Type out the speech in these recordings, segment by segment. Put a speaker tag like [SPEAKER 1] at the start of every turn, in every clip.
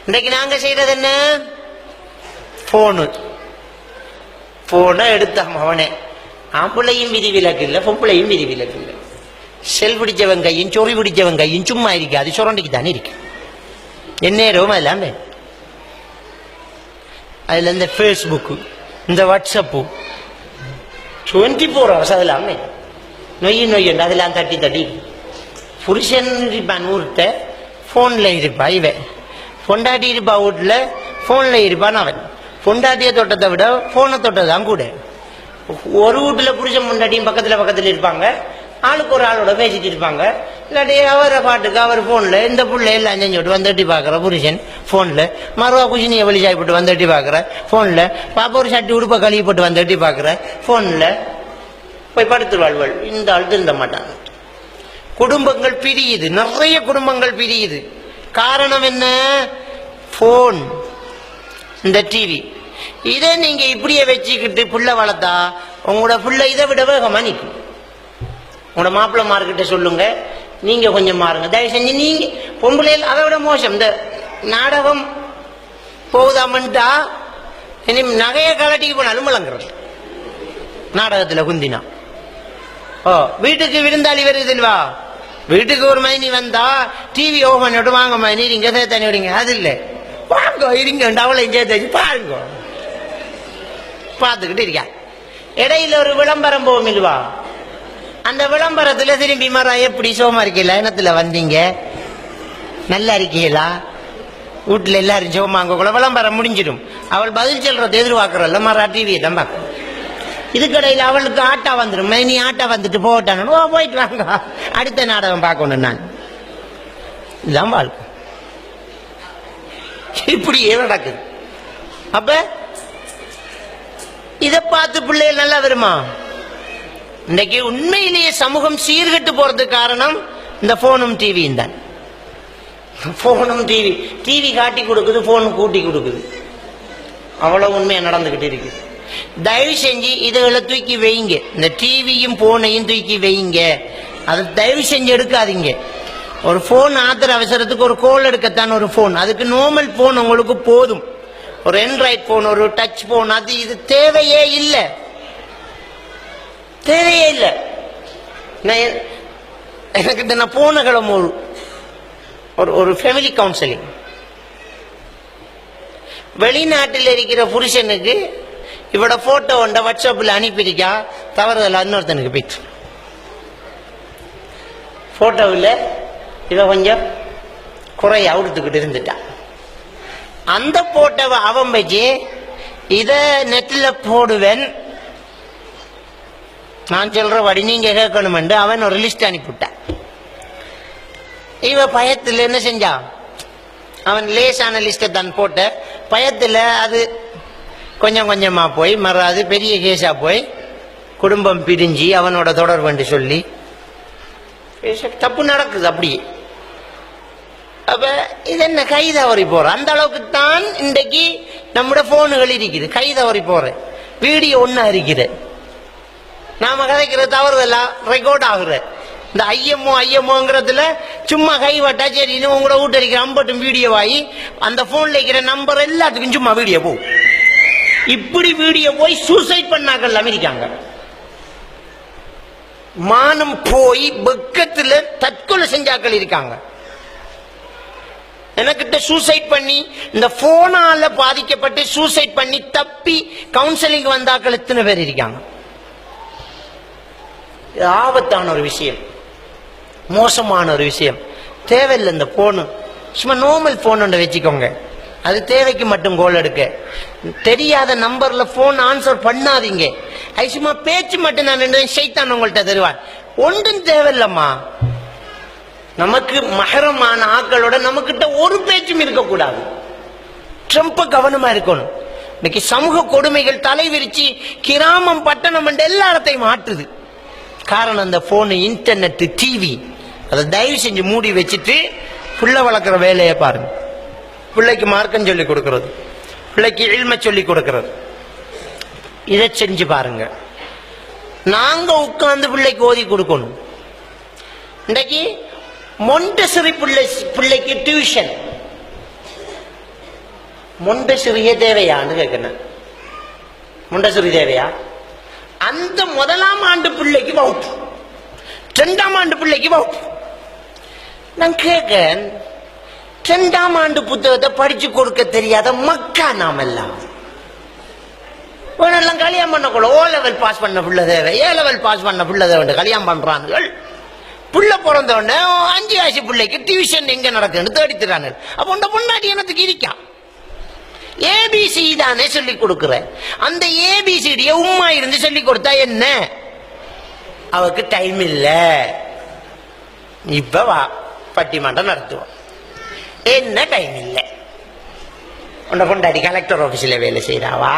[SPEAKER 1] இன்றைக்கு நாங்க செய்யறது என்ன? போனை எடுத்தாம அவனே. ஆம்பளையும் விதி விலக்கு இல்லை, பொம்பளையும் விதி விலக்கு இல்லை. செல் பிடிச்சவன் கையும் சொறி பிடிச்சவன் கையும் சும்மா இருக்காது, சுரண்டிக்கு தானே இருக்கு. எந்நேரவும் அதெல்லாம் அதுல இந்த ஃபேஸ்புக்கு, இந்த வாட்ஸ்அப்பு 24 hours அதெல்லாம் நொய்யண்டு அதெல்லாம் தட்டி தட்டி. புருஷன் இருப்பான் ஊர்கிட்ட, போன்ல இருப்பா இவன். பொண்டாட்டி இருப்பா வீட்டுல, போன்ல இருப்பான் அவன். பொண்டாட்டிய தொட்டத்தை விட போனை தொட்டதான் கூட. ஒரு வீட்டுல புருஷன் பொண்டாட்டியும் பக்கத்துல இருப்பாங்க, ஆளுக்கு ஒரு ஆளோட பேசிட்டு இருப்பாங்க. இல்லாட்டி அவரை பாட்டுக்கு அவர் போன்ல இந்த புள்ள எல்லாம் செஞ்சு வந்துட்டி பாக்குற புருஷன் போன்ல, மறுவா குஷினிய வெளிச்சாய் போட்டு வந்துட்டி பாக்குற போன்ல, பாப்பா ஒரு சட்டி உடுப்ப கழுவி போட்டு வந்துட்டி பாக்குற போன்ல, போய் படுத்து வாழ்வாள். இந்த ஆள் திருந்த மாட்டாங்க. குடும்பங்கள் பிரியுது, நிறைய குடும்பங்கள் பிரியுது. காரணம் என்ன? போன், இந்த டிவி. இதை நீங்க இப்படியே வச்சுக்கிட்டு புள்ள வளர்த்தா உங்களோட புள்ள இதை விட வேகமா நிற்கும். உங்களோட மாப்பிள்ளை மார்க்கிட்ட சொல்லுங்க, நீங்க கொஞ்சம் மாறுங்க தயவு செஞ்சு. நீங்க பொம்பளையில் அதை விட மோசம். இந்த நாடகம் போகுதாமன்ட்டா இனி நகைய கலட்டிக்கு போனாலும் விளங்குறது நாடகத்துல குந்தினா. வீட்டுக்கு விருந்தாளி வருதுல்வா, வீட்டுக்கு ஒரு மணி வந்தா டிவி ஓ பண்ணிவிட்டு வாங்க மணி நீங்க தண்ணி விடுங்க. அது இல்லை, வாங்க இருங்க அவளை சேர்த்து பாருங்க, பார்த்துக்கிட்டு இருக்கா. இடையில ஒரு விளம்பரம் போகும் இல்லவா, அந்த விளம்பரத்துல திரும்பி மாறா எப்படி சோமா இருக்கீங்களா, இனத்துல வந்தீங்க நல்லா இருக்கீங்களா, வீட்டுல எல்லாரும் சோமாங்க. விளம்பரம் முடிஞ்சிடும். அவள் பதில் சொல்றதை எதிர்பார்க்கறல்ல, மாறா டிவியை தான் பார்க்க. இதுக்கடையில் அவளுக்கு ஆட்டா வந்துடும். நீ ஆட்டா வந்துட்டு போட்டாங்க, போயிட்டு வாங்க அடுத்த நாடகம் பார்க்கணும். நான் இதான் வாழ்க்கை, இப்படியே நடக்குது. அப்ப இதை பார்த்து பிள்ளைகள் நல்லா வருமா? இன்றைக்கு உண்மையிலேயே சமூகம் சீர்கட்டு போறதுக்கு காரணம் இந்த போனும் டிவியும் தான். போனும் டிவி காட்டி கொடுக்குது, போன் கூட்டி கொடுக்குது. அவ்வளவு உண்மையா நடந்துகிட்டு இருக்கு. தயவு செஞ்சு இதுகளை தூக்கி வைங்க, இந்த டிவியும் போனையும் தூக்கி வைங்க. அதை தயவு செஞ்சு எடுக்காதீங்க. ஒரு போன் ஆத்திர அவசரத்துக்கு ஒரு கோல் எடுக்கத்தான் ஒரு போன், அதுக்கு நார்மல் போன் உங்களுக்கு போதும். ஒரு ஆண்ட்ராய்டு போன், ஒரு டச் போன், அது இது தேவையே இல்லை, தேவையே இல்லை. எனக்கு நான் போன கிழமை ஒரு ஃபேமிலி கவுன்சிலிங், வெளிநாட்டில் இருக்கிற புருஷனுக்கு இவட போட்டோ ஒன்றை வாட்ஸ்அப்ல அனுப்பியிருக்கா, தவறுதல் இன்னொருத்தனுக்கு போயிட்டு போட்டோவில் இவ கொஞ்சம் குறைய அவுடுத்துக்கிட்டு இருந்துட்டான். அந்த போட்டோவை அவன் வச்சு இத நெட்ல போடுவேன், நான் சொல்றபடி நீங்க கேட்கணும் என்று அவன் ஒரு லிஸ்ட் அனுப்பிவிட்டான். இவ பயத்தில் என்ன செஞ்சான், அவன் லேசான லிஸ்ட தான் போட்ட பயத்தில் அது கொஞ்சம் கொஞ்சமா போய் மறாது பெரிய கேஸா போய் குடும்பம் பிரிஞ்சு அவனோட தொடர்பு சொல்லி தப்பு நடக்குது அப்படியே. அப்ப இது என்ன கை தவறி போற அந்த அளவுக்கு தான் இன்றைக்கு நம்முடைய போனுகள் இருக்குது. கை தவறி போற வீடியோ ஒன்னா இருக்குது, நாம கதைக்கிற தவறுதெல்லாம் ரெக்கார்ட் ஆகுற. இந்த ஐஎம்ஓங்கிறதுல சும்மா கை வட்டா சரி உங்களோட வீட்டு இருக்கிற அம்பட்டும் வீடியோ ஆகி அந்த போன்ல இருக்கிற நம்பர் எல்லாத்துக்கும் சும்மா வீடியோ போகும். இப்படி வீடியோ போய் சூசைட் பண்ணாக்கள் அமெரிக்காங்க. மானம் போய் பக்கத்துல தற்கொலை செஞ்சாக்கள் இருக்காங்க. எனக்கிட்ட சூசைட் பண்ணி இந்த போனால பாதிக்கப்பட்டு சூசைட் பண்ணி தப்பி கவுன்சிலிங் வந்தாக்கள் எத்தனை பேர் இருக்காங்க. ஆபத்தான ஒரு விஷயம், மோசமான ஒரு விஷயம். தேவையில்லை இந்த போனு, சும்மா நார்மல் போன் ஒன்று வச்சுக்கோங்க. அது தேவைக்கு மட்டும் கோல் எடுக்க. தெரியாத நம்பர்ல போன் ஆன்சர் பண்ணாதீங்க. அது சும்மா பேச்சு மட்டும் நான் சைத்தான் உங்கள்கிட்ட தருவான். ஒன்றும் தேவையில்லம்மா. நமக்கு மகரமான ஆக்களோட நமக்கிட்ட ஒரு பேச்சும் இருக்கக்கூடாது. ரொம்ப கவனமா இருக்கணும். இன்னைக்கு சமூக கொடுமைகள் தலைவிரிச்சு கிராமம் பட்டணம் என்ற எல்லா இடத்தையும் மாற்றுது. காரணம் அந்த போனு, இன்டர்நெட், டிவி. அதை தயவு செஞ்சு மூடி வச்சுட்டு புள்ள வளர்க்குற வேலையை பாருங்க. பிள்ளைக்கு மார்க்கம் சொல்லி கொடுக்கிறது, பிள்ளைக்கு இல்ம சொல்லி கொடுக்கிறது, இதை செஞ்சு பாருங்க. நாங்க உட்கார்ந்து பிள்ளைக்கு ஓதி கொடுக்கணும். இன்றைக்கு மொண்டசரி பிள்ளைக்கு டியூஷன் மொண்டசிறிய தேவையான்னு கேட்கணும். மொண்டசிறி தேவையா? அந்த முதலாம் ஆண்டு பிள்ளைக்கு வகுப்பு, 2ஆம் ஆண்டு பிள்ளைக்கு வகுப்பு. நான் கேட்க, 2ஆம் ஆண்டு புத்தகத்தை படிச்சு கொடுக்க தெரியாத மக்கா நாம் எல்லாம் கல்யாணம் பண்ணக்கூட. O லெவல் பாஸ் பண்ண பிள்ளை தேவை, A லெவல் பாஸ் பண்ண பிள்ளை தேவை கல்யாணம் பண்றாங்க. பிள்ளை பிறந்த உடனே 5 வயசு பிள்ளைக்கு டியூஷன் எங்க நடக்குன்னு தேடித்துறாங்க. அப்ப உண்ட பொண்டாட்டி என்னத்துக்கு இருக்கா? ஏபிசி தானே சொல்லி கொடுக்குற. அந்த ஏபிசிடிய உம்மா இருந்து சொல்லி கொடுத்தா என்ன? அவருக்கு டைம் இல்ல. இப்ப வா பட்டிமன்றம் நடத்துவோம். என்ன டைம் இல்ல? உன்ன பொண்டாட்டி கலெக்டர் ஆபீஸ்ல வேலை செய்யறாவா?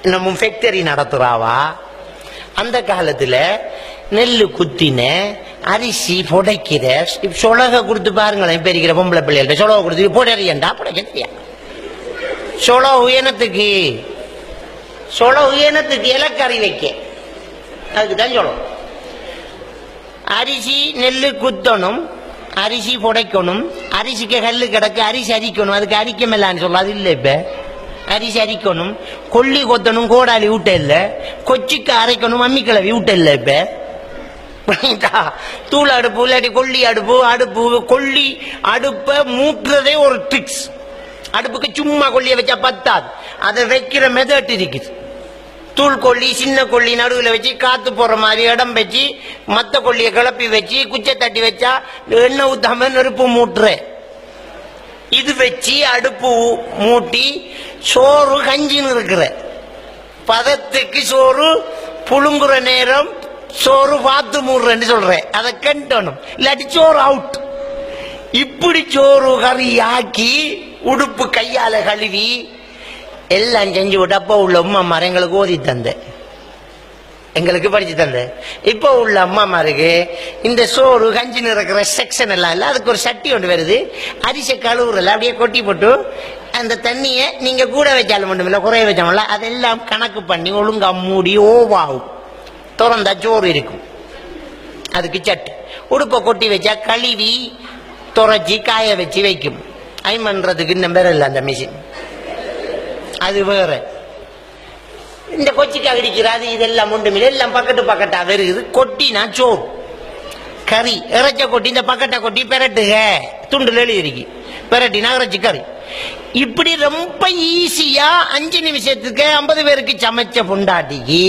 [SPEAKER 1] இன்னமும் ஃபேக்டரி நடத்துறாவா? அந்த காலத்துல நெல்லு குத்தின அரிசி புடைக்கிற சொலக கொடுத்து பாருங்களேன். இப்ப இருக்கிற பொம்பளை பிள்ளைகள்ட்ட சொலக கொடுத்து புடையண்டா புடைக்க. சொலவு இனத்துக்கு, சொலவு இனத்துக்கு இலக்கறி வைக்க, அதுக்குதான் சொல்லணும். அரிசி நெல்லு குத்தணும், அரிசி புடைக்கணும், அரிசிக்கு கல்லு கிடக்கு, அரிசி அரிக்கணும், அதுக்கு அரிக்க மேலான்னு சொல்ல. அது இல்லை. இப்ப அரிசி அரிக்கணும், கொல்லி கொத்தணும், கோடாலி விட்ட இல்ல, கொச்சிக்கு அரைக்கணும், அம்மி கிளவி விட்ட இல்ல. இப்ப தூள் அடுப்பு இல்லாட்டி கொல்லி அடுப்பு, அடுப்பு கொல்லி அடுப்ப மூட்டுறதே ஒரு ட்ரிக்ஸ். அடுப்புக்கு சும்மா கொல்லிய வச்சா பத்தாது, அதை வைக்கிற மெதட் இருக்குது. தூள் கொல்லி சின்ன கொல்லி நடுவில் வச்சு காத்து போற மாதிரி இடம் வச்சு மத்த கொல்லிய கிளப்பி வச்சு குச்சை தட்டி வச்சா எண்ணெய் ஊத்தாம நெருப்பு மூட்டுற. இது வச்சு அடுப்பு மூட்டி சோறு கஞ்சின்னு இருக்கிற பதத்துக்கு சோறு புழுங்குற நேரம் சோறு பார்த்து மூடுறேன்னு சொல்றேன். அதை கண்டணும், இல்லாட்டி சோறு அவுட். இப்படி சோறு கறி ஆக்கி உடுப்பு கையால கழுவி எல்லாம் செஞ்சு விட்டு அப்ப உள்ள அம்மா எங்களுக்கு ஓதி தந்த, எங்களுக்கு படிச்சு தந்த. இப்ப உள்ள அம்மாமாருக்கு இந்த சோறு கஞ்சி இருக்கிற செக்ஷன் எல்லாம் இல்ல, அதுக்கு ஒரு சட்டி ஒன்று வருது. அரிசி கழுவுறல அப்படியே கொட்டி போட்டு அந்த தண்ணிய நீங்க கூட வச்சாலும் மட்டும் இல்ல குறைய வச்சாமல அதெல்லாம் கணக்கு பண்ணி ஒழுங்கா மூடி ஓவாகும். திறந்தா சோறு இருக்கும். அதுக்கு சட்டு உடுப்பை கொட்டி வச்சா கழுவி துறைச்சி காய வச்சு வைக்கும். ஐமன்றதுக்கு இந்த பேர் இல்லை அந்த மிஷின், அது வேற. இந்த கொச்சிக்கு அடிக்கிறாது இதெல்லாம் ஒன்றுமில்லை, எல்லாம் பக்கத்து பக்கட்டா வருது. கொட்டினா சோறு கறி இறைச்ச கொட்டி இந்த பக்கட்டை கொட்டி பெரட்டுக துண்டுல எழுதிருக்கு பெரட்டினா இறைச்சி கறி. இப்படி ரொம்ப ஈஸியா 5 நிமிஷத்துக்கு 50 பேருக்கு சமைச்ச பொண்டாட்டிக்கு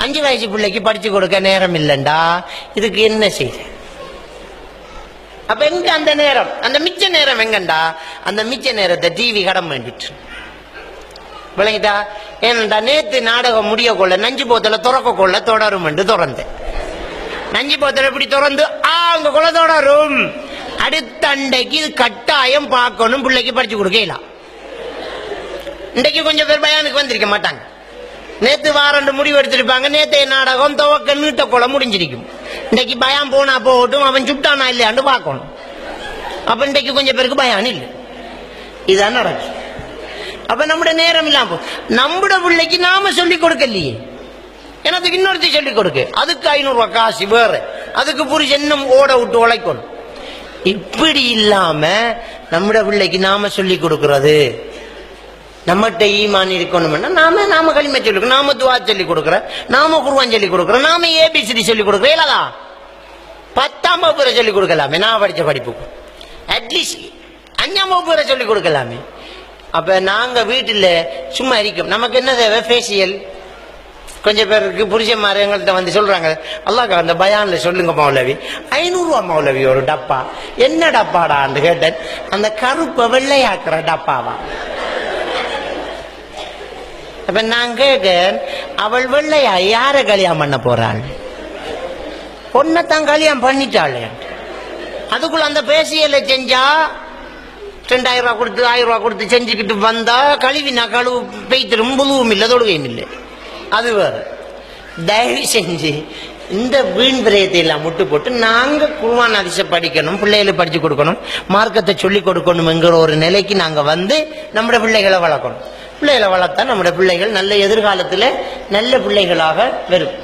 [SPEAKER 1] 5 வயசு பிள்ளைக்கு படிச்சு கொடுக்க நேரம் இல்லைண்டா இதுக்கு என்ன செய்ய? அப்ப எங்க அந்த நேரம், அந்த மிச்ச நேரம் எங்கண்டா? அந்த மிச்ச நேரத்தை டிவி கடன் வேண்டிட்டு விளங்கிட்டா. ஏனண்டா நேத்து நாடகம் முடிய கொள்ள நஞ்சு போத்தல துறக்க கொள்ள தொடரும் என்று திறந்தேன். நஞ்சு போத்தல இப்படி திறந்து அங்க கொள்ள தொடரும். அடுத்த அண்டைக்கு இது கட்டாயம் பார்க்கணும், பிள்ளைக்கு படிச்சு கொடுக்கலாம். இன்றைக்கு கொஞ்சம் பேர் பயானுக்கு வந்திருக்க மாட்டாங்க. நேத்து வாரண்டு முடிவு எடுத்திருப்பாங்க. நேற்றைய நாடகம் துவக்க நீட்ட கொள்ள முடிஞ்சிருக்கும். இன்றைக்கு பயம் போனா போகட்டும், அவன் சுட்டானா இல்லையாண்டு பார்க்கணும். அப்ப இன்றைக்கு கொஞ்சம் பேருக்கு பயான் இல்லை. இதுதான் நடக்கும். அப்ப நம்முடைய நேரம் இல்லாம நம்முடைய பிள்ளைக்கு நாம சொல்லிக் கொடுக்கலையே, எனக்கு இன்னொருத்தி சொல்லிக் கொடுக்க, அதுக்கு 500 ரூபாய் காசு வேற, அதுக்கு புரிச்சு இன்னும் ஓட விட்டு உழைக்கணும். இப்படி இல்லாம நம்முடைய பிள்ளைக்கு நாம சொல்லிக் கொடுக்கிறது. நம்மகிட்ட ஈமான் இருக்கணும்னா நாம களிமை சொல்லிக், நாம துவா சொல்லிக் கொடுக்கிறோம், நாம குர்ஆன் சொல்லிக் கொடுக்கிறோம், நாம ஏபிசிடி சொல்லிக் கொடுக்கிறோம். இல்லதா 10ஆம் வகுப்பு சொல்லிக் கொடுக்கலாமே, நான் படிச்ச படிப்புக்கு அட்லீஸ்ட் 5ஆம் வகுப்பு சொல்லிக் கொடுக்கலாமே. அப்ப நாங்க வீட்டுல சும்மா இருக்கோம். நமக்கு என்ன தேவை? ஃபேஷியல். கொஞ்சம் பேருக்கு புருஷன்மார் எங்கள்கிட்ட வந்து சொல்றாங்க, அல்லாஹ் அந்த பயான்ல சொல்லுங்க மௌலவி, 500 ரூபாய் மௌலவி ஒரு டப்பா. என்ன டப்பாடான்னு கேட்டேன். அந்த கருப்பை வெள்ளையாக்குற டப்பாவா? அப்ப நான் கேட்கேன், அவள் வெள்ளையா யார கல்யாணம் பண்ண போறாள்? பொண்ணத்தான் கல்யாணம் பண்ணிட்டாள். அதுக்குள்ள அந்த ஃபேஷியலை செஞ்சா 2000 ரூபாய் கொடுத்து 1000 ரூபாய் கொடுத்து செஞ்சுக்கிட்டு வந்தா கழுவினா கழுவு பெய்த்திரும், புழுவும் இல்லை தொடுகையும் இல்லை. அது வேற. தயவு செஞ்சு இந்த வீண் விரயத்தை எல்லாம் முட்டு போட்டு நாங்க குர்ஆன் ஹதீஸை படிக்கணும், பிள்ளைகளை படிச்சு கொடுக்கணும், மார்க்கத்தை சொல்லி கொடுக்கணும் என்கிற ஒரு நிலைக்கு நாங்க வந்து நம்முடைய பிள்ளைகளை வளர்க்கணும். பிள்ளைகளை வளர்த்தா நம்முடைய பிள்ளைகள் நல்ல எதிர்காலத்துல நல்ல பிள்ளைகளாக வரும்.